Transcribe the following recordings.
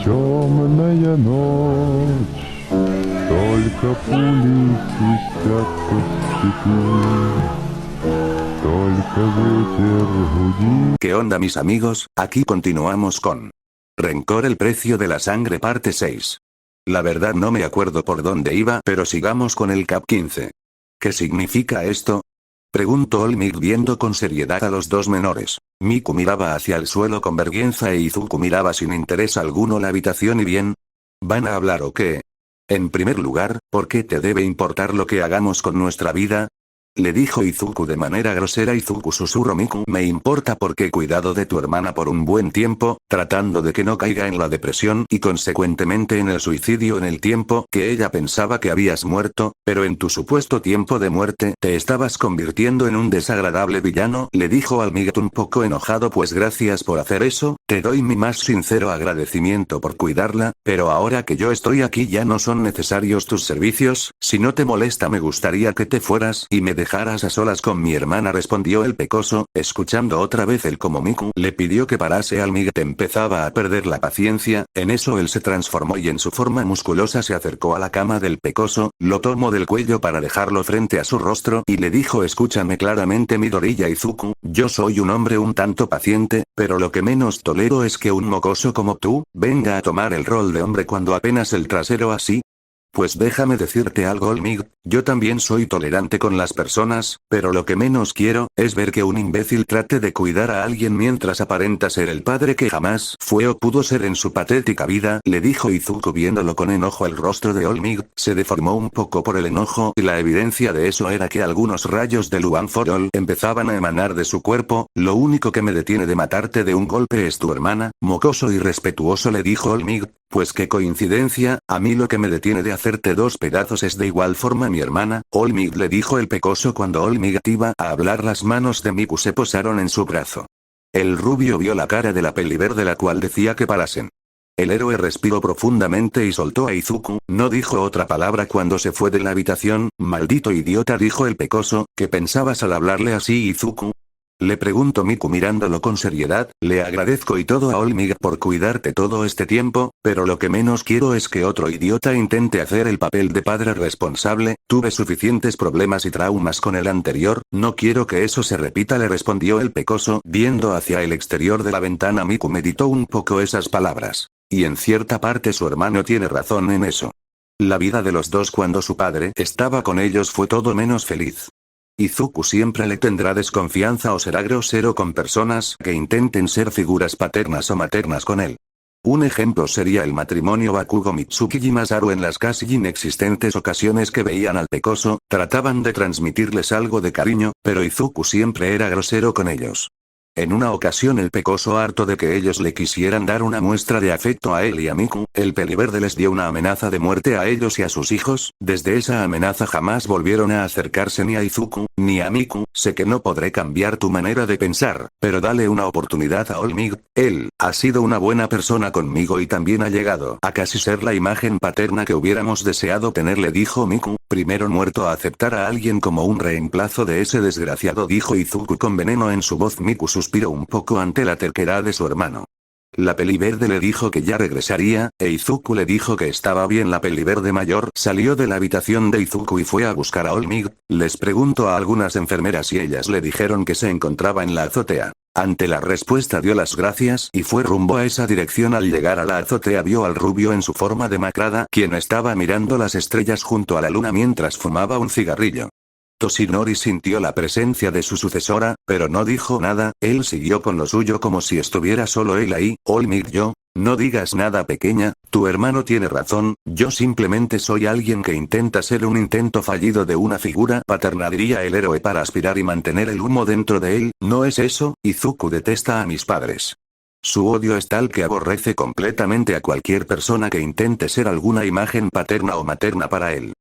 Темная ночь, только пули свистят по степи, только ветер гудит. ¿Qué onda mis amigos? Aquí continuamos con Rencor, el precio de la sangre, parte 6. La verdad no me acuerdo por dónde iba, pero sigamos con el cap 15. ¿Qué significa esto? Preguntó Olmig viendo con seriedad a los dos menores. Miku miraba hacia el suelo con vergüenza e Izuku miraba sin interés alguno la habitación. ¿Y bien? ¿Van a hablar o qué? En primer lugar, ¿por qué te debe importar lo que hagamos con nuestra vida? Le dijo Izuku de manera grosera. Izuku susurró: Miku, me importa porque he cuidado de tu hermana por un buen tiempo, tratando de que no caiga en la depresión y consecuentemente en el suicidio en el tiempo que ella pensaba que habías muerto, pero en tu supuesto tiempo de muerte te estabas convirtiendo en un desagradable villano, le dijo Olmig un poco enojado. Pues gracias por hacer eso, te doy mi más sincero agradecimiento por cuidarla, pero ahora que yo estoy aquí ya no son necesarios tus servicios. Si no te molesta me gustaría que te fueras y me dejaras a solas con mi hermana, respondió el pecoso, escuchando otra vez el como Miku le pidió que parase. Olmig empezaba a perder la paciencia. En eso él se transformó y en su forma musculosa se acercó a la cama del pecoso, lo tomó del cuello para dejarlo frente a su rostro y le dijo: escúchame claramente Midoriya Izuku, yo soy un hombre un tanto paciente, pero lo que menos tolero es que un mocoso como tú venga a tomar el rol de hombre cuando apenas el trasero así. Pues déjame decirte algo Olmig, yo también soy tolerante con las personas, pero lo que menos quiero es ver que un imbécil trate de cuidar a alguien mientras aparenta ser el padre que jamás fue o pudo ser en su patética vida, le dijo Izuku viéndolo con enojo. El rostro de Olmig se deformó un poco por el enojo y la evidencia de eso era que algunos rayos de Luan for All empezaban a emanar de su cuerpo. Lo único que me detiene de matarte de un golpe es tu hermana, mocoso irrespetuoso, le dijo Olmig. Pues qué coincidencia, a mí lo que me detiene de hacerte dos pedazos es de igual forma mi hermana, Olmig, le dijo el pecoso. Cuando Olmig iba a hablar las manos de Miku se posaron en su brazo. El rubio vio la cara de la peliverde la cual decía que parasen. El héroe respiró profundamente y soltó a Izuku, no dijo otra palabra cuando se fue de la habitación. Maldito idiota, dijo el pecoso, ¿qué pensabas al hablarle así Izuku? Le preguntó Miku mirándolo con seriedad. Le agradezco y todo a Olmig por cuidarte todo este tiempo, pero lo que menos quiero es que otro idiota intente hacer el papel de padre responsable. Tuve suficientes problemas y traumas con el anterior, no quiero que eso se repita, le respondió el pecoso viendo hacia el exterior de la ventana. Miku meditó un poco esas palabras. Y en cierta parte su hermano tiene razón en eso. La vida de los dos cuando su padre estaba con ellos fue todo menos feliz. Izuku siempre le tendrá desconfianza o será grosero con personas que intenten ser figuras paternas o maternas con él. Un ejemplo sería el matrimonio Bakugo Mitsuki y Masaru. En las casi inexistentes ocasiones que veían al pecoso, trataban de transmitirles algo de cariño, pero Izuku siempre era grosero con ellos. En una ocasión el pecoso, harto de que ellos le quisieran dar una muestra de afecto a él y a Miku, el peliverde les dio una amenaza de muerte a ellos y a sus hijos. Desde esa amenaza jamás volvieron a acercarse ni a Izuku, ni a Miku. Sé que no podré cambiar tu manera de pensar, pero dale una oportunidad a Olmig, él ha sido una buena persona conmigo y también ha llegado a casi ser la imagen paterna que hubiéramos deseado tener, le dijo Miku. Primero muerto a aceptar a alguien como un reemplazo de ese desgraciado, dijo Izuku con veneno en su voz. Miku suspiró un poco ante la terquedad de su hermano. La peliverde le dijo que ya regresaría, e Izuku le dijo que estaba bien. La peliverde mayor salió de la habitación de Izuku y fue a buscar a Olmig. Les preguntó a algunas enfermeras y ellas le dijeron que se encontraba en la azotea. Ante la respuesta dio las gracias y fue rumbo a esa dirección. Al llegar a la azotea vio al rubio en su forma demacrada, quien estaba mirando las estrellas junto a la luna mientras fumaba un cigarrillo. Toshinori sintió la presencia de su sucesora, pero no dijo nada. Él siguió con lo suyo como si estuviera solo él ahí. Olmig, no digas nada pequeña, tu hermano tiene razón, yo simplemente soy alguien que intenta ser un intento fallido de una figura paterna, diría el héroe para aspirar y mantener el humo dentro de él. ¿No es eso? Izuku detesta a mis padres. Su odio es tal que aborrece completamente a cualquier persona que intente ser alguna imagen paterna o materna para él.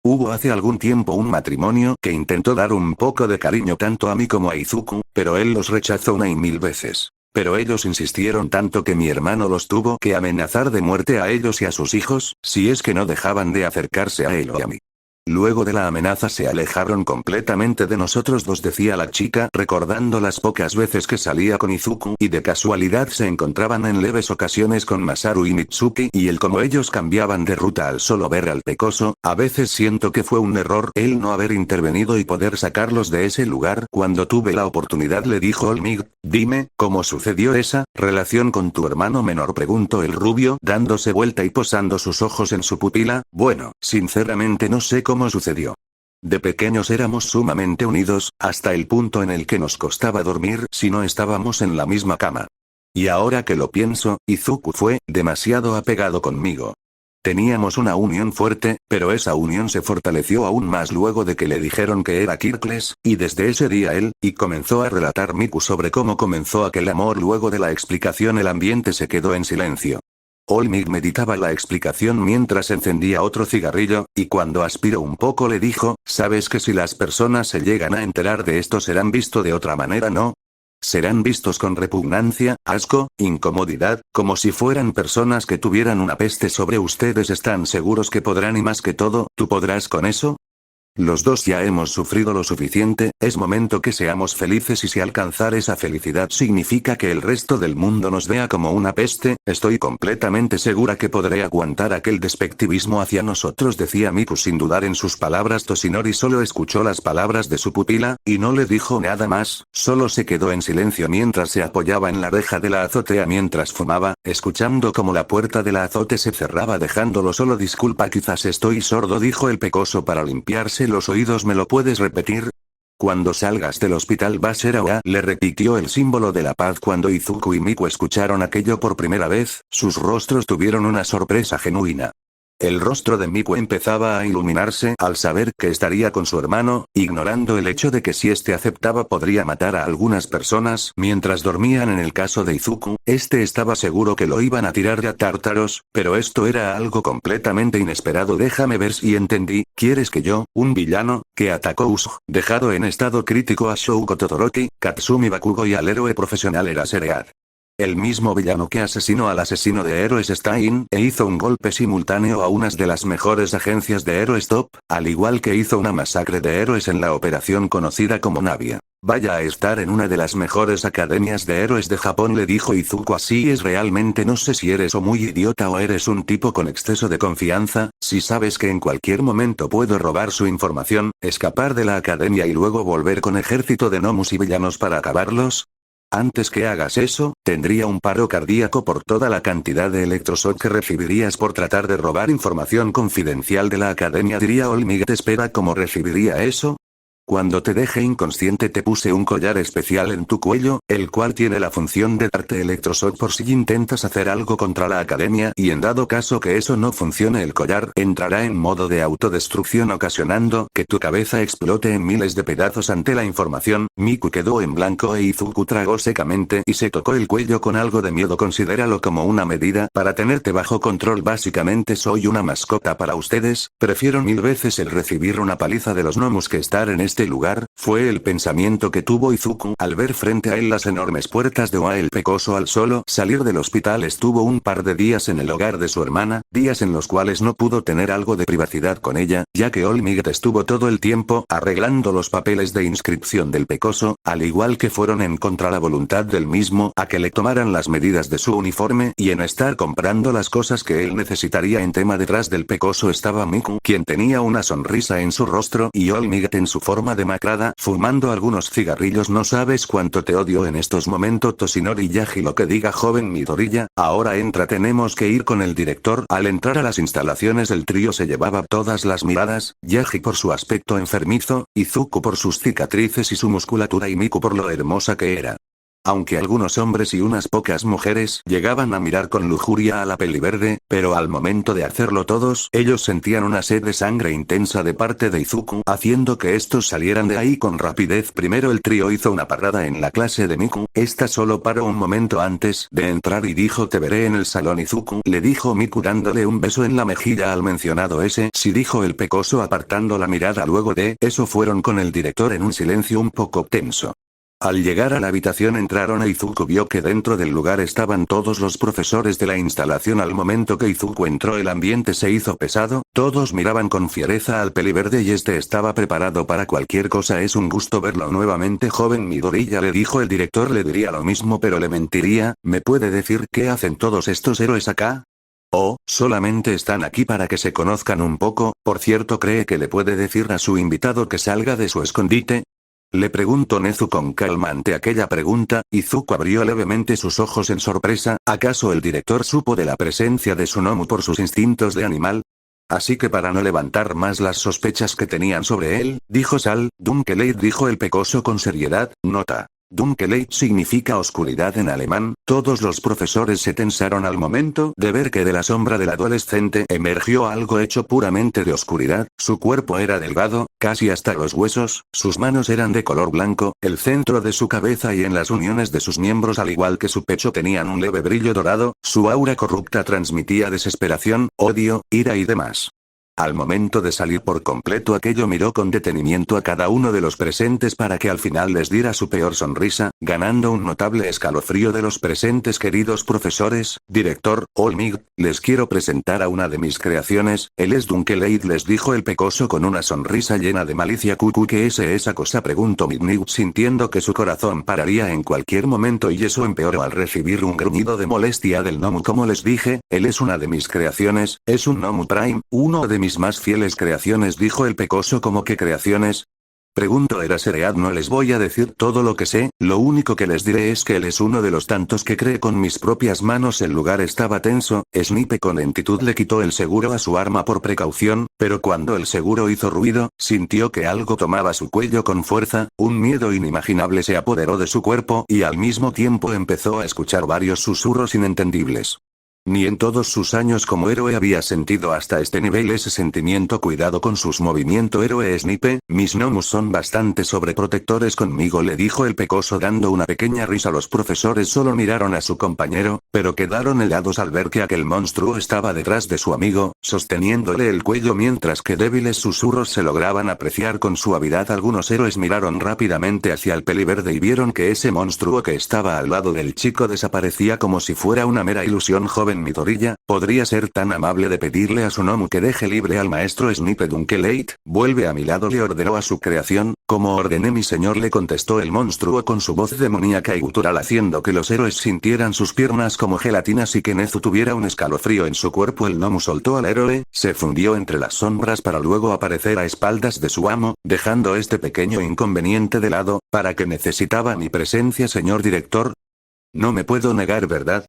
Hubo hace algún tiempo un matrimonio que intentó dar un poco de cariño tanto a mí como a Izuku, pero él los rechazó una y mil veces. Pero ellos insistieron tanto que mi hermano los tuvo que amenazar de muerte a ellos y a sus hijos, si es que no dejaban de acercarse a él o a mí. Luego de la amenaza se alejaron completamente de nosotros dos, decía la chica, recordando las pocas veces que salía con Izuku, y de casualidad se encontraban en leves ocasiones con Masaru y Mitsuki, y el cómo ellos cambiaban de ruta al solo ver al pecoso. A veces siento que fue un error el no haber intervenido y poder sacarlos de ese lugar. Cuando tuve la oportunidad, le dijo All Might. Dime, ¿cómo sucedió esa relación con tu hermano menor?, preguntó el rubio, dándose vuelta y posando sus ojos en su pupila. Bueno, sinceramente no sé cómo sucedió. De pequeños éramos sumamente unidos, hasta el punto en el que nos costaba dormir si no estábamos en la misma cama. Y ahora que lo pienso, Izuku fue demasiado apegado conmigo. Teníamos una unión fuerte, pero esa unión se fortaleció aún más luego de que le dijeron que era Kirkles, y desde ese día él, y comenzó a relatar Miku sobre cómo comenzó aquel amor. Luego de la explicación el ambiente se quedó en silencio. All Might meditaba la explicación mientras encendía otro cigarrillo, y cuando aspiró un poco le dijo, ¿sabes que si las personas se llegan a enterar de esto serán vistos de otra manera, no? Serán vistos con repugnancia, asco, incomodidad, como si fueran personas que tuvieran una peste sobre ustedes. ¿Están seguros que podrán? Y más que todo, ¿tú podrás con eso? Los dos ya hemos sufrido lo suficiente, es momento que seamos felices, y si alcanzar esa felicidad significa que el resto del mundo nos vea como una peste, estoy completamente segura que podré aguantar aquel despectivismo hacia nosotros, decía Miku sin dudar en sus palabras. Toshinori solo escuchó las palabras de su pupila, y no le dijo nada más, solo se quedó en silencio mientras se apoyaba en la reja de la azotea mientras fumaba, escuchando como la puerta de la azote se cerraba dejándolo solo. Disculpa, quizás estoy sordo, dijo el pecoso para limpiarse los oídos. ¿Me lo puedes repetir? Cuando salgas del hospital va a ser ahora, le repitió el símbolo de la paz. Cuando Izuku y Miku escucharon aquello por primera vez, sus rostros tuvieron una sorpresa genuina. El rostro de Miku empezaba a iluminarse al saber que estaría con su hermano, ignorando el hecho de que si este aceptaba podría matar a algunas personas mientras dormían. En el caso de Izuku, este estaba seguro que lo iban a tirar a tártaros, pero esto era algo completamente inesperado. Déjame ver si entendí, ¿quieres que yo, un villano, que atacó Usopp, dejado en estado crítico a Shouko Todoroki, Katsumi Bakugo y al héroe profesional Eraserhead? El mismo villano que asesinó al asesino de héroes Stein, e hizo un golpe simultáneo a unas de las mejores agencias de héroes top, al igual que hizo una masacre de héroes en la operación conocida como Navia. Vaya a estar en una de las mejores academias de héroes de Japón, le dijo Izuku. Así es, realmente no sé si eres o muy idiota o eres un tipo con exceso de confianza, si sabes que en cualquier momento puedo robar su información, escapar de la academia y luego volver con ejército de gnomos y villanos para acabarlos. Antes que hagas eso, tendría un paro cardíaco por toda la cantidad de electroshock que recibirías por tratar de robar información confidencial de la academia, diría All Might. Espera, ¿cómo recibiría eso? Cuando te dejé inconsciente te puse un collar especial en tu cuello, el cual tiene la función de darte electroshock por si intentas hacer algo contra la academia, y en dado caso que eso no funcione el collar entrará en modo de autodestrucción ocasionando que tu cabeza explote en miles de pedazos. Ante la información, Miku quedó en blanco e Izuku tragó secamente y se tocó el cuello con algo de miedo. Considéralo como una medida para tenerte bajo control. Básicamente soy una mascota para ustedes, prefiero 1000 veces el recibir una paliza de los gnomos que estar en este lugar, fue el pensamiento que tuvo Izuku al ver frente a él las enormes puertas de Oa. El pecoso al solo salir del hospital estuvo un par de días en el hogar de su hermana, días en los cuales no pudo tener algo de privacidad con ella, ya que All Might estuvo todo el tiempo arreglando los papeles de inscripción del pecoso, al igual que fueron en contra la voluntad del mismo a que le tomaran las medidas de su uniforme y en estar comprando las cosas que él necesitaría. En tema detrás del pecoso estaba Miku, quien tenía una sonrisa en su rostro y All Might en su forma demacrada, fumando algunos cigarrillos. No sabes cuánto te odio en estos momentos, Toshinori Yagi. Lo que diga, joven Midoriya. Ahora entra, tenemos que ir con el director. Al entrar a las instalaciones el trío se llevaba todas las miradas, Yagi por su aspecto enfermizo, Izuku por sus cicatrices y su musculatura y Miku por lo hermosa que era. Aunque algunos hombres y unas pocas mujeres llegaban a mirar con lujuria a la peliverde, pero al momento de hacerlo todos ellos sentían una sed de sangre intensa de parte de Izuku, haciendo que estos salieran de ahí con rapidez. Primero el trío hizo una parada en la clase de Miku, esta solo paró un momento antes de entrar y dijo: te veré en el salón. Izuku, le dijo Miku dándole un beso en la mejilla al mencionado ese. Sí, dijo el pecoso apartando la mirada. Luego de eso fueron con el director en un silencio un poco tenso. Al llegar a la habitación entraron e Izuku vio que dentro del lugar estaban todos los profesores de la instalación. Al momento que Izuku entró el ambiente se hizo pesado, todos miraban con fiereza al peliverde y este estaba preparado para cualquier cosa. Es un gusto verlo nuevamente, joven Midoriya, le dijo el director. Le diría lo mismo pero le mentiría. ¿Me puede decir qué hacen todos estos héroes acá? Oh, solamente están aquí para que se conozcan un poco. Por cierto, ¿cree que le puede decir a su invitado que salga de su escondite? Le preguntó Nezu con calma. Ante aquella pregunta, Izuku abrió levemente sus ojos en sorpresa. ¿Acaso el director supo de la presencia de Tsunomu por sus instintos de animal? Así que para no levantar más las sospechas que tenían sobre él, dijo Sal, Dunkelheit, dijo el pecoso con seriedad. Nota. Dunkelheit significa oscuridad en alemán. Todos los profesores se tensaron al momento de ver que de la sombra del adolescente emergió algo hecho puramente de oscuridad. Su cuerpo era delgado, casi hasta los huesos, sus manos eran de color blanco, el centro de su cabeza y en las uniones de sus miembros al igual que su pecho tenían un leve brillo dorado. Su aura corrupta transmitía desesperación, odio, ira y demás. Al momento de salir por completo aquello miró con detenimiento a cada uno de los presentes para que al final les diera su peor sonrisa, ganando un notable escalofrío de los presentes. Queridos profesores, director, Olmig, les quiero presentar a una de mis creaciones, él es Dunkelheit, les dijo el pecoso con una sonrisa llena de malicia. ¿Qué es esa cosa?, preguntó Midnight sintiendo que su corazón pararía en cualquier momento y eso empeoró al recibir un gruñido de molestia del Nomu. Como les dije, él es una de mis creaciones, es un Nomu Prime, uno de mis más fieles creaciones, dijo el pecoso. ¿Cómo que creaciones? Preguntó Eraserhead. No les voy a decir todo lo que sé, lo único que les diré es que él es uno de los tantos que creé con mis propias manos. El lugar estaba tenso, Snipe con lentitud le quitó el seguro a su arma por precaución, pero cuando el seguro hizo ruido, sintió que algo tomaba su cuello con fuerza, un miedo inimaginable se apoderó de su cuerpo y al mismo tiempo empezó a escuchar varios susurros inentendibles. Ni en todos sus años como héroe había sentido hasta este nivel ese sentimiento. Cuidado con sus movimientos, héroe Snipe, mis gnomos son bastante sobreprotectores conmigo, le dijo el pecoso dando una pequeña risa. Los profesores solo miraron a su compañero, pero quedaron helados al ver que aquel monstruo estaba detrás de su amigo, sosteniéndole el cuello mientras que débiles susurros se lograban apreciar con suavidad. Algunos héroes miraron rápidamente hacia el peliverde y vieron que ese monstruo que estaba al lado del chico desaparecía como si fuera una mera ilusión. Joven Midoriya, ¿podría ser tan amable de pedirle a Tsunomu que deje libre al maestro Snipe? Dunkelheit, vuelve a mi lado, le ordenó a su creación. Como ordené, mi señor, le contestó el monstruo con su voz demoníaca y gutural, haciendo que los héroes sintieran sus piernas como gelatinas y que Nezu tuviera un escalofrío en su cuerpo. El Nomu soltó al héroe, se fundió entre las sombras para luego aparecer a espaldas de su amo, dejando este pequeño inconveniente de lado. ¿Para qué necesitaba mi presencia, señor director? No me puedo negar, ¿verdad?,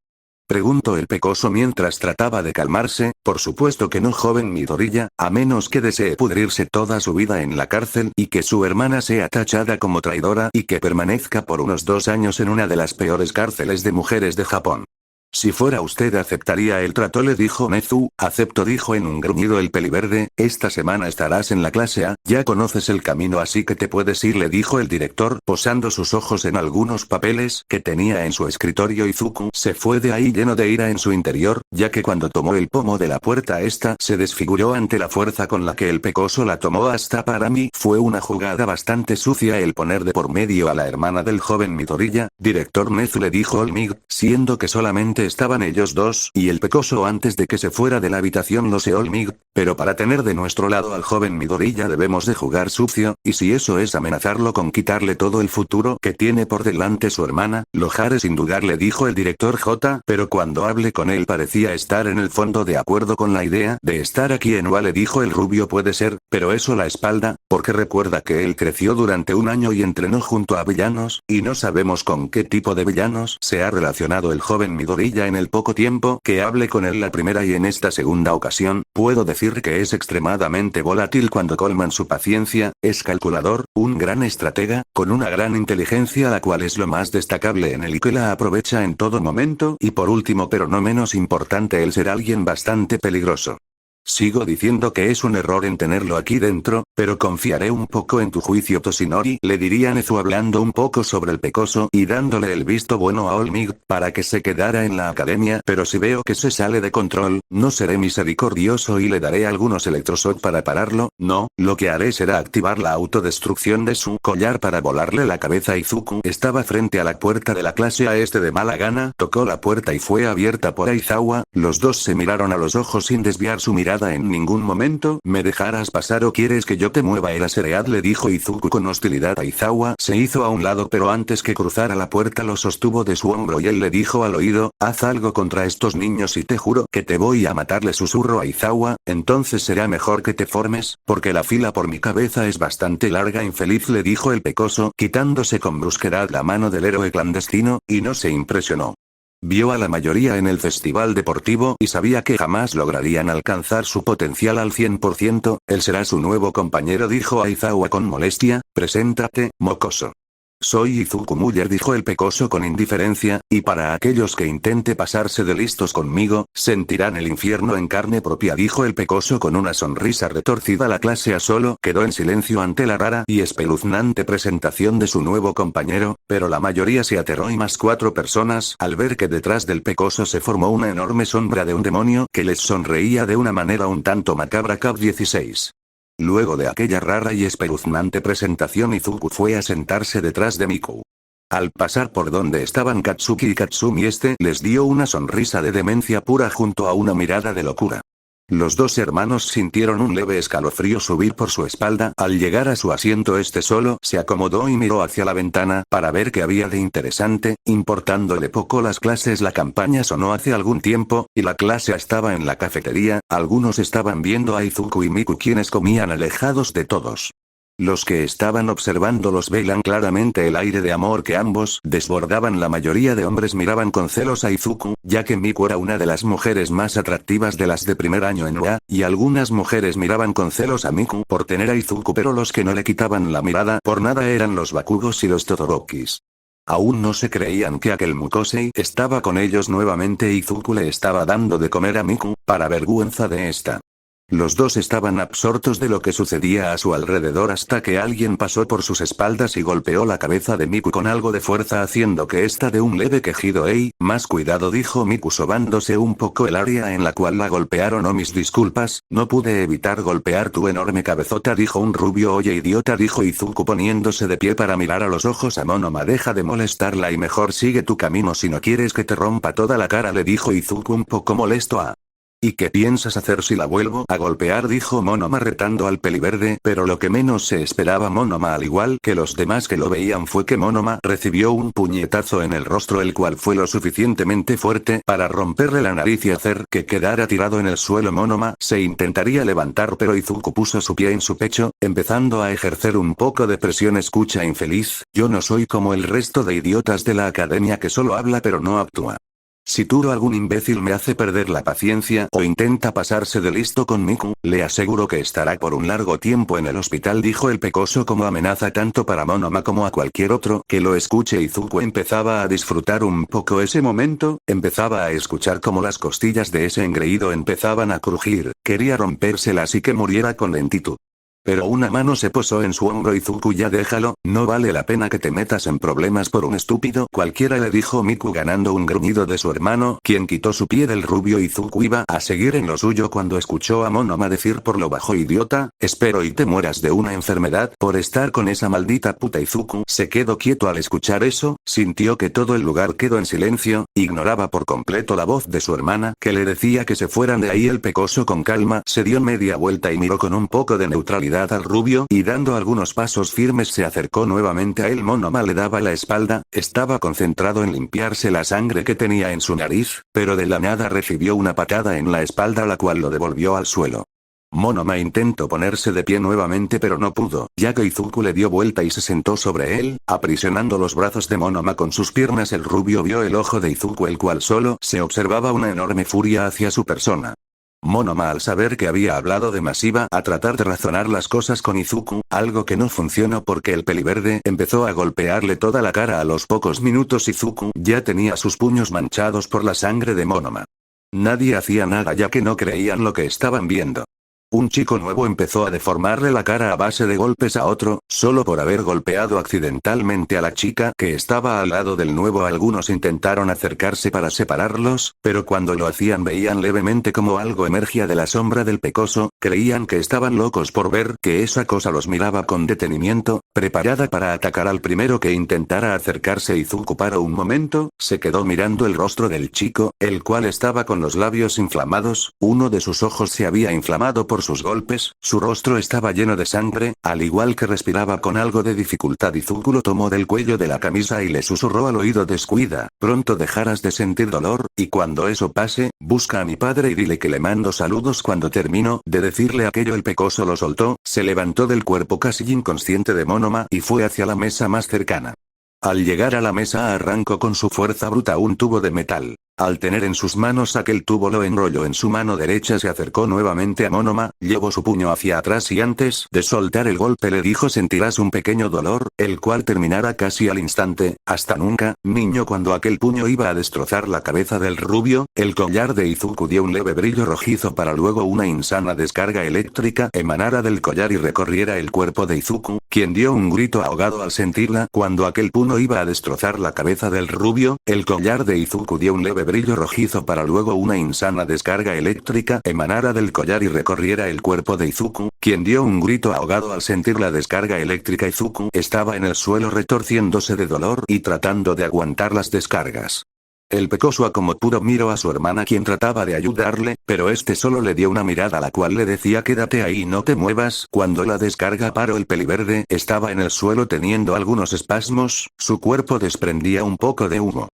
preguntó el pecoso mientras trataba de calmarse. Por supuesto que no, joven Midoriya, a menos que desee pudrirse toda su vida en la cárcel y que su hermana sea tachada como traidora y que permanezca por unos 2 años en una de las peores cárceles de mujeres de Japón. Si fuera usted aceptaría el trato, le dijo Nezu. Acepto, dijo en un gruñido el peliverde. Esta semana estarás en la clase A, ya conoces el camino así que te puedes ir, le dijo el director posando sus ojos en algunos papeles que tenía en su escritorio. Izuku se fue de ahí lleno de ira en su interior, ya que cuando tomó el pomo de la puerta esta se desfiguró ante la fuerza con la que el pecoso la tomó. Hasta para mí fue una jugada bastante sucia el poner de por medio a la hermana del joven Midoriya. Director Nezu, le dijo Olmig, siendo que solamente estaban ellos dos y el pecoso antes de que se fuera de la habitación. Lo sé, Olmig, pero para tener de nuestro lado al joven Midoriya debemos de jugar sucio, y si eso es amenazarlo con quitarle todo el futuro que tiene por delante su hermana, lo haré sin dudar, le dijo el director J, pero cuando hablé con él parecía estar en el fondo de acuerdo con la idea de estar aquí en UA, le dijo el rubio. Puede ser, pero eso la espalda, porque recuerda que él creció durante 1 año y entrenó junto a villanos, y no sabemos con qué tipo de villanos se ha relacionado el joven Midoriya en el poco tiempo que hablé con él la primera y en esta segunda ocasión. Puedo decir que es extremadamente volátil cuando colman su paciencia, es calculador, un gran estratega, con una gran inteligencia, la cual es lo más destacable en él y que la aprovecha en todo momento, y por último pero no menos importante, el ser alguien bastante peligroso. Sigo diciendo que es un error en tenerlo aquí dentro, pero confiaré un poco en tu juicio Toshinori, le diría Nezu hablando un poco sobre el pecoso y dándole el visto bueno a Olmig, para que se quedara en la academia, pero si veo que se sale de control, no seré misericordioso y le daré algunos electroshock para pararlo, no, lo que haré será activar la autodestrucción de su collar para volarle la cabeza a Izuku. Estaba frente a la puerta de la clase a de mala gana, tocó la puerta y fue abierta por Aizawa, los dos se miraron a los ojos sin desviar su mirada en ningún momento. ¿Me dejarás pasar o quieres que yo te mueva el Aseread? Le dijo Izuku con hostilidad. Aizawa se hizo a un lado pero antes que cruzara la puerta lo sostuvo de su hombro y él le dijo al oído, haz algo contra estos niños y te juro que te voy a matar. Le susurró a Aizawa, entonces será mejor que te formes, porque la fila por mi cabeza es bastante larga. Infeliz, le dijo el pecoso, quitándose con brusquedad la mano del héroe clandestino, y no se impresionó. Vio a la mayoría en el festival deportivo y sabía que jamás lograrían alcanzar su potencial al 100%, él será su nuevo compañero, dijo Aizawa con molestia, preséntate, mocoso. Soy Izuku Muller, dijo el pecoso con indiferencia, y para aquellos que intente pasarse de listos conmigo, sentirán el infierno en carne propia, dijo el pecoso con una sonrisa retorcida. La clase a solo quedó en silencio ante la rara y espeluznante presentación de su nuevo compañero, pero la mayoría se aterró y más 4 personas al ver que detrás del pecoso se formó una enorme sombra de un demonio que les sonreía de una manera un tanto macabra. Cap 16. Luego de aquella rara y espeluznante presentación, Izuku fue a sentarse detrás de Miku. Al pasar por donde estaban Katsuki y Katsumi, les dio una sonrisa de demencia pura junto a una mirada de locura. Los dos hermanos sintieron un leve escalofrío subir por su espalda. Al llegar a su asiento, solo se acomodó y miró hacia la ventana para ver qué había de interesante, importándole poco las clases. La campaña sonó hace algún tiempo, y la clase estaba en la cafetería. Algunos estaban viendo a Izuku y Miku, quienes comían alejados de todos. Los que estaban observándolos veían claramente el aire de amor que ambos desbordaban. La mayoría de hombres miraban con celos a Izuku, ya que Miku era una de las mujeres más atractivas de las de primer año en UA, y algunas mujeres miraban con celos a Miku por tener a Izuku, pero los que no le quitaban la mirada por nada eran los Bakugos y los Todorokis. Aún no se creían que aquel Mukosei estaba con ellos nuevamente. Izuku le estaba dando de comer a Miku, para vergüenza de esta. Los dos estaban absortos de lo que sucedía a su alrededor hasta que alguien pasó por sus espaldas y golpeó la cabeza de Miku con algo de fuerza, haciendo que ésta dé un leve quejido. Ey, más cuidado, dijo Miku sobándose un poco el área en la cual la golpearon. Oh, mis disculpas, no pude evitar golpear tu enorme cabezota, dijo un rubio. Oye, idiota, dijo Izuku poniéndose de pie para mirar a los ojos a Monoma. Deja de molestarla y mejor sigue tu camino si no quieres que te rompa toda la cara, le dijo Izuku un poco molesto a ¿Y qué piensas hacer si la vuelvo a golpear?, dijo Monoma retando al peliverde, pero lo que menos se esperaba Monoma, al igual que los demás que lo veían, fue que Monoma recibió un puñetazo en el rostro, el cual fue lo suficientemente fuerte para romperle la nariz y hacer que quedara tirado en el suelo. Monoma se intentaría levantar, pero Izuku puso su pie en su pecho, empezando a ejercer un poco de presión. Escucha, infeliz, yo no soy como el resto de idiotas de la academia que solo habla pero no actúa. Si tú o algún imbécil me hace perder la paciencia o intenta pasarse de listo con Miku, le aseguro que estará por un largo tiempo en el hospital, dijo el pecoso como amenaza tanto para Monoma como a cualquier otro que lo escuche. Izuku empezaba a disfrutar un poco ese momento, empezaba a escuchar como las costillas de ese engreído empezaban a crujir, quería rompérselas y que muriera con lentitud. Pero una mano se posó en su hombro. Izuku, ya déjalo, no vale la pena que te metas en problemas por un estúpido cualquiera, le dijo Miku ganando un gruñido de su hermano, quien quitó su pie del rubio. Izuku iba a seguir en lo suyo cuando escuchó a Monoma decir por lo bajo: idiota, espero y te mueras de una enfermedad por estar con esa maldita puta. Izuku se quedó quieto al escuchar eso, sintió que todo el lugar quedó en silencio, ignoraba por completo la voz de su hermana que le decía que se fueran de ahí. El pecoso con calma se dio media vuelta y miró con un poco de neutralidad al rubio, y dando algunos pasos firmes se acercó nuevamente a él. Monoma le daba la espalda, estaba concentrado en limpiarse la sangre que tenía en su nariz, pero de la nada recibió una patada en la espalda, la cual lo devolvió al suelo. Monoma intentó ponerse de pie nuevamente pero no pudo, ya que Izuku le dio vuelta y se sentó sobre él, aprisionando los brazos de Monoma con sus piernas. El rubio vio el ojo de Izuku, el cual solo se observaba una enorme furia hacia su persona. Monoma, al saber que había hablado de más, iba a tratar de razonar las cosas con Izuku, algo que no funcionó porque el peliverde empezó a golpearle toda la cara. A los pocos minutos Izuku ya tenía sus puños manchados por la sangre de Monoma. Nadie hacía nada ya que no creían lo que estaban viendo. Un chico nuevo empezó a deformarle la cara a base de golpes a otro, solo por haber golpeado accidentalmente a la chica que estaba al lado del nuevo. Algunos intentaron acercarse para separarlos, pero cuando lo hacían veían levemente como algo emergía de la sombra del pecoso, creían que estaban locos por ver que esa cosa los miraba con detenimiento, preparada para atacar al primero que intentara acercarse. Izuku paró un momento, se quedó mirando el rostro del chico, el cual estaba con los labios inflamados, uno de sus ojos se había inflamado por sus golpes, su rostro estaba lleno de sangre, al igual que respiraba con algo de dificultad. Izuku lo tomó del cuello de la camisa y le susurró al oído: descuida, pronto dejarás de sentir dolor, y cuando eso pase, busca a mi padre y dile que le mando saludos. Cuando terminó de decirle aquello el pecoso lo soltó, se levantó del cuerpo casi inconsciente de Monoma y fue hacia la mesa más cercana. Al llegar a la mesa arrancó con su fuerza bruta un tubo de metal. Al tener en sus manos aquel tubo lo enrolló en su mano derecha, se acercó nuevamente a Monoma, llevó su puño hacia atrás y antes de soltar el golpe le dijo: sentirás un pequeño dolor, el cual terminará casi al instante. Hasta nunca, niño. Cuando aquel puño iba a destrozar la cabeza del rubio, el collar de Izuku dio un leve brillo rojizo para luego una insana descarga eléctrica emanara del collar y recorriera el cuerpo de Izuku, quien dio un grito ahogado al sentirla. Cuando aquel puño iba a destrozar la cabeza del rubio, el collar de Izuku dio un leve brillo rojizo para luego una insana descarga eléctrica emanara del collar y recorriera el cuerpo de Izuku, quien dio un grito ahogado al sentir la descarga eléctrica. Izuku estaba en el suelo retorciéndose de dolor y tratando de aguantar las descargas. El pecoso acomoduro miró a su hermana, quien trataba de ayudarle, pero este solo le dio una mirada la cual le decía: quédate ahí y no te muevas. Cuando la descarga paró, el peliverde estaba en el suelo teniendo algunos espasmos, su cuerpo desprendía un poco de humo.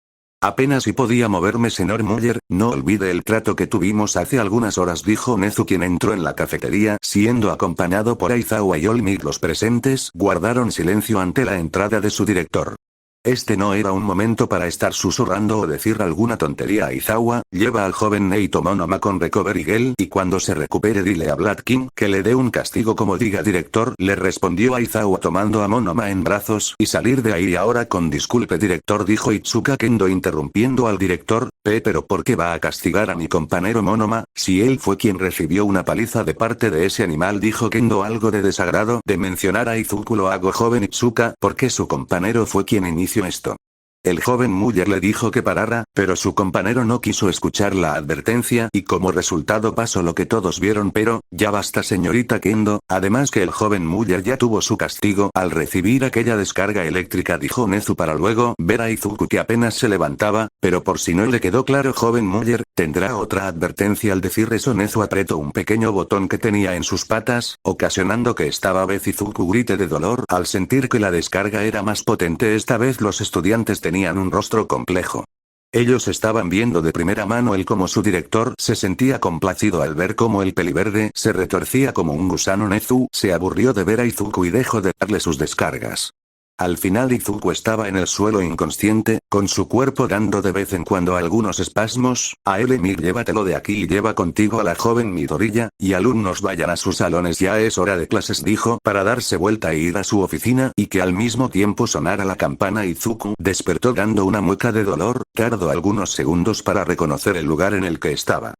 Apenas si podía moverme, señor Muller, no olvide el trato que tuvimos hace algunas horas, dijo Nezu, quien entró en la cafetería, siendo acompañado por Aizawa y Olmig. Los presentes guardaron silencio ante la entrada de su director. Este no era un momento para estar susurrando o decir alguna tontería. Aizawa, lleva al joven Neito Monoma con Recovery Gel y cuando se recupere dile a Black King que le dé un castigo como diga, director, le respondió Aizawa tomando a Monoma en brazos y salir de ahí. Ahora con disculpe, director, dijo Itsuka Kendo interrumpiendo al director, pero ¿por qué va a castigar a mi compañero Monoma, si él fue quien recibió una paliza de parte de ese animal? Dijo Kendo, algo de desagrado de mencionar a Izuku. Lo hago, joven Itsuka, porque su compañero fue quien inició esto. El joven Muller le dijo que parara, pero su compañero no quiso escuchar la advertencia y como resultado pasó lo que todos vieron. Pero, ya basta, señorita Kendo, además que el joven Muller ya tuvo su castigo al recibir aquella descarga eléctrica, dijo Nezu para luego ver a Izuku que apenas se levantaba, pero por si no le quedó claro, joven Muller, tendrá otra advertencia. Al decir eso Nezu apretó un pequeño botón que tenía en sus patas, ocasionando que esta vez Izuku grite de dolor al sentir que la descarga era más potente. Esta vez los estudiantes tenían un rostro complejo. Ellos estaban viendo de primera mano el cómo su director se sentía complacido al ver cómo el peliverde se retorcía como un gusano. Nezu se aburrió de ver a Izuku y dejó de darle sus descargas. Al final Izuku estaba en el suelo inconsciente, con su cuerpo dando de vez en cuando algunos espasmos. A Emir, llévatelo de aquí y lleva contigo a la joven Midoriya, y alumnos vayan a sus salones, ya es hora de clases, dijo para darse vuelta e ir a su oficina y que al mismo tiempo sonara la campana. Izuku despertó dando una mueca de dolor, tardó algunos segundos para reconocer el lugar en el que estaba.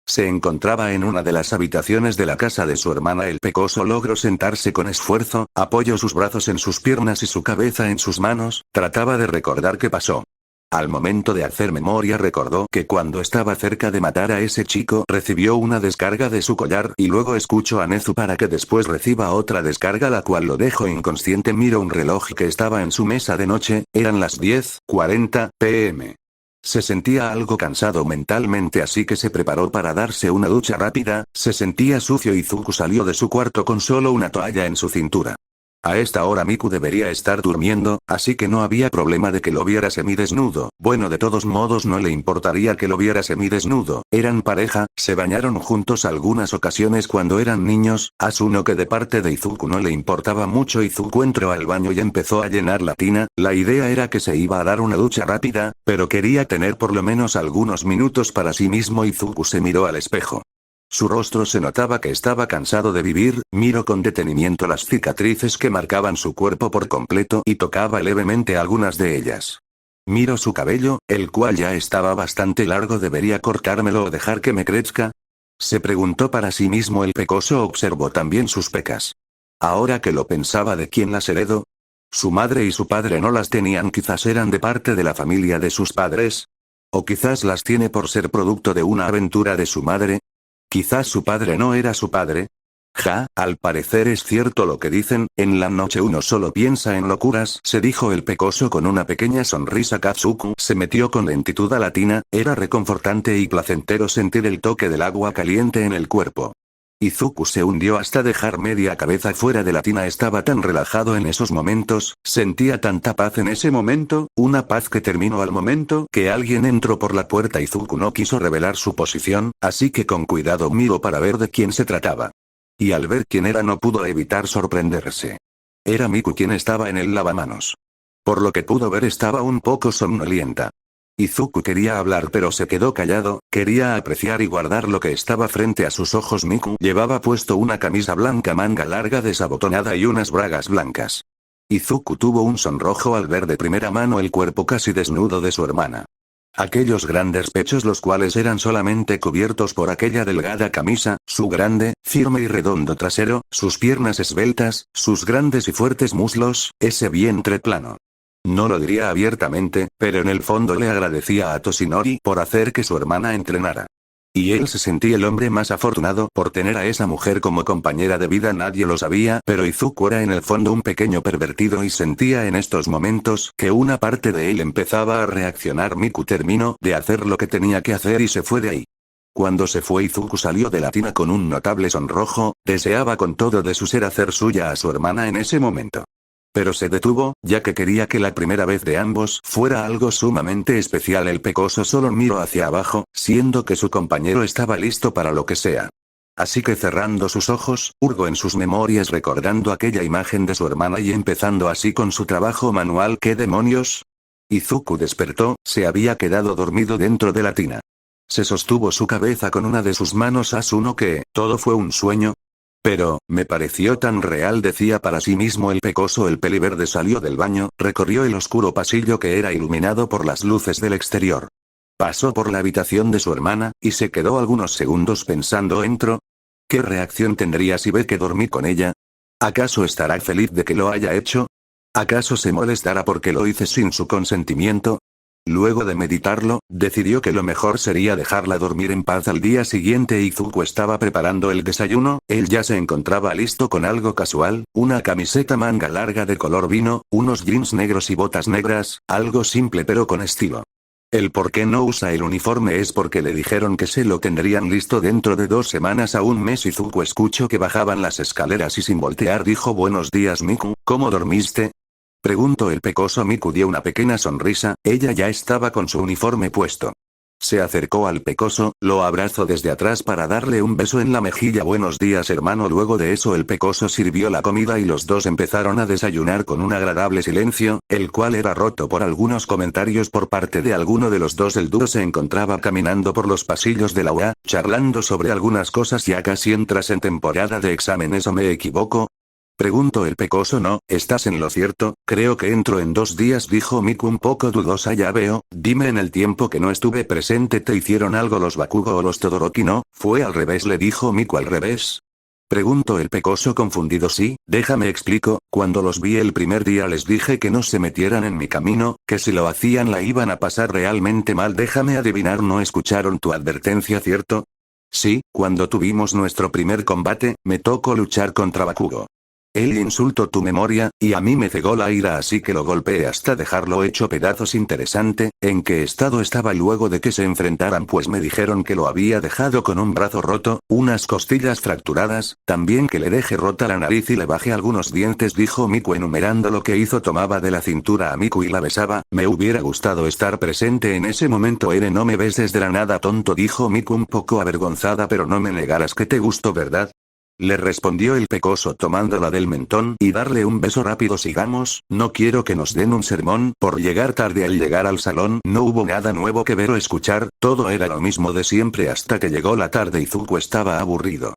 Se encontraba en una de las habitaciones de la casa de su hermana. El pecoso logró sentarse con esfuerzo, apoyó sus brazos en sus piernas y su cabeza en sus manos, trataba de recordar qué pasó. Al momento de hacer memoria recordó que cuando estaba cerca de matar a ese chico recibió una descarga de su collar y luego escuchó a Nezu para que después reciba otra descarga la cual lo dejó inconsciente. Miró un reloj que estaba en su mesa de noche, eran las 10:40 p.m. Se sentía algo cansado mentalmente, así que se preparó para darse una ducha rápida. Se sentía sucio. Izuku salió de su cuarto con solo una toalla en su cintura. A esta hora Miku debería estar durmiendo, así que no había problema de que lo viera semidesnudo. Bueno, de todos modos no le importaría que lo viera semidesnudo. Eran pareja, se bañaron juntos algunas ocasiones cuando eran niños. Asuno que de parte de Izuku no le importaba mucho. Izuku entró al baño y empezó a llenar la tina. La idea era que se iba a dar una ducha rápida, pero quería tener por lo menos algunos minutos para sí mismo. Izuku se miró al espejo. Su rostro se notaba que estaba cansado de vivir, miró con detenimiento las cicatrices que marcaban su cuerpo por completo y tocaba levemente algunas de ellas. Miro su cabello, el cual ya estaba bastante largo. ¿Debería cortármelo o dejar que me crezca? Se preguntó para sí mismo. El pecoso observó también sus pecas. Ahora que lo pensaba, ¿de quién las heredó? Su madre y su padre no las tenían. Quizás eran de parte de la familia de sus padres. O quizás las tiene por ser producto de una aventura de su madre. Quizás su padre no era su padre. Al parecer es cierto lo que dicen, en la noche uno solo piensa en locuras, se dijo el pecoso con una pequeña sonrisa. Katsuku se metió con lentitud a la tina, era reconfortante y placentero sentir el toque del agua caliente en el cuerpo. Izuku se hundió hasta dejar media cabeza fuera de la tina. Estaba tan relajado en esos momentos, sentía tanta paz en ese momento, una paz que terminó al momento que alguien entró por la puerta. Izuku no quiso revelar su posición, así que con cuidado miró para ver de quién se trataba. Y al ver quién era no pudo evitar sorprenderse. Era Miku quien estaba en el lavamanos. Por lo que pudo ver estaba un poco somnolienta. Izuku quería hablar pero se quedó callado, quería apreciar y guardar lo que estaba frente a sus ojos. Miku llevaba puesto una camisa blanca manga larga desabotonada y unas bragas blancas. Izuku tuvo un sonrojo al ver de primera mano el cuerpo casi desnudo de su hermana. Aquellos grandes pechos, los cuales eran solamente cubiertos por aquella delgada camisa, su grande, firme y redondo trasero, sus piernas esbeltas, sus grandes y fuertes muslos, ese vientre plano. No lo diría abiertamente, pero en el fondo le agradecía a Toshinori por hacer que su hermana entrenara. Y él se sentía el hombre más afortunado por tener a esa mujer como compañera de vida. Nadie lo sabía, pero Izuku era en el fondo un pequeño pervertido y sentía en estos momentos que una parte de él empezaba a reaccionar. Miku terminó de hacer lo que tenía que hacer y se fue de ahí. Cuando se fue, Izuku salió de la tina con un notable sonrojo, deseaba con todo de su ser hacer suya a su hermana en ese momento. Pero se detuvo, ya que quería que la primera vez de ambos fuera algo sumamente especial. El pecoso solo miró hacia abajo, siendo que su compañero estaba listo para lo que sea. Así que cerrando sus ojos, hurgó en sus memorias recordando aquella imagen de su hermana y empezando así con su trabajo manual. ¿Qué demonios? Izuku despertó, se había quedado dormido dentro de la tina. Se sostuvo su cabeza con una de sus manos. Asumo que todo fue un sueño. Pero, me pareció tan real, decía para sí mismo el pecoso. El peliverde salió del baño, recorrió el oscuro pasillo que era iluminado por las luces del exterior. Pasó por la habitación de su hermana, y se quedó algunos segundos pensando. ¿Entro? ¿Qué reacción tendría si ve que dormí con ella? ¿Acaso estará feliz de que lo haya hecho? ¿Acaso se molestará porque lo hice sin su consentimiento? Luego de meditarlo, decidió que lo mejor sería dejarla dormir en paz. Al día siguiente Izuku estaba preparando el desayuno, él ya se encontraba listo con algo casual, una camiseta manga larga de color vino, unos jeans negros y botas negras, algo simple pero con estilo. El por qué no usa el uniforme es porque le dijeron que se lo tendrían listo dentro de 2 semanas a un mes. Izuku escuchó que bajaban las escaleras y sin voltear dijo: buenos días Miku, ¿cómo dormiste? Preguntó el pecoso. Miku dio una pequeña sonrisa, ella ya estaba con su uniforme puesto. Se acercó al pecoso, lo abrazó desde atrás para darle un beso en la mejilla. Buenos días hermano. Luego de eso el pecoso sirvió la comida y los dos empezaron a desayunar con un agradable silencio, el cual era roto por algunos comentarios por parte de alguno de los dos. El dúo se encontraba caminando por los pasillos de la UA, charlando sobre algunas cosas. Ya casi entras en temporada de exámenes, ¿o me equivoco? Preguntó el pecoso. No, estás en lo cierto, creo que entro en 2 días, dijo Miku un poco dudosa. Ya veo, dime, en el tiempo que no estuve presente te hicieron algo los Bakugo o los Todoroki? No, fue al revés, le dijo Miku. ¿Al revés? Preguntó el pecoso confundido. Sí, déjame explico, cuando los vi el primer día les dije que no se metieran en mi camino, que si lo hacían la iban a pasar realmente mal. Déjame adivinar, no escucharon tu advertencia, ¿cierto? Sí, cuando tuvimos nuestro primer combate, me tocó luchar contra Bakugo. Él insultó tu memoria, y a mí me cegó la ira, así que lo golpeé hasta dejarlo hecho pedazos. Interesante, ¿en qué estado estaba luego de que se enfrentaran? Pues me dijeron que lo había dejado con un brazo roto, unas costillas fracturadas, también que le dejé rota la nariz y le bajé algunos dientes, dijo Miku enumerando lo que hizo. Tomaba de la cintura a Miku y la besaba. Me hubiera gustado estar presente en ese momento. No me ves desde la nada, tonto, dijo Miku un poco avergonzada. Pero no me negarás que te gustó, ¿verdad? Le respondió el pecoso tomándola del mentón y darle un beso rápido. Sigamos, no quiero que nos den un sermón por llegar tarde. Al llegar al salón no hubo nada nuevo que ver o escuchar, todo era lo mismo de siempre hasta que llegó la tarde. Izuku estaba aburrido.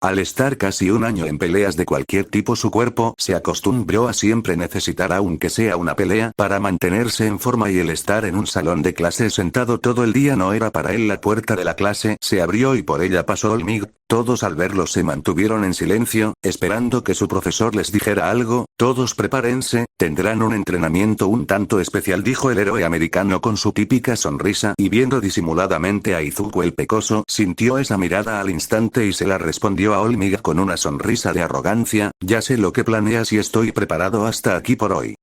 Al estar casi un año en peleas de cualquier tipo, su cuerpo se acostumbró a siempre necesitar aunque sea una pelea para mantenerse en forma, y el estar en un salón de clase sentado todo el día no era para él. La puerta de la clase se abrió y por ella pasó Olmig. Todos al verlo se mantuvieron en silencio, esperando que su profesor les dijera algo. Todos prepárense, tendrán un entrenamiento un tanto especial, dijo el héroe americano con su típica sonrisa, y viendo disimuladamente a Izuku el pecoso, sintió esa mirada al instante y se la respondió a Olmig con una sonrisa de arrogancia: ya sé lo que planeas y estoy preparado hasta aquí por hoy.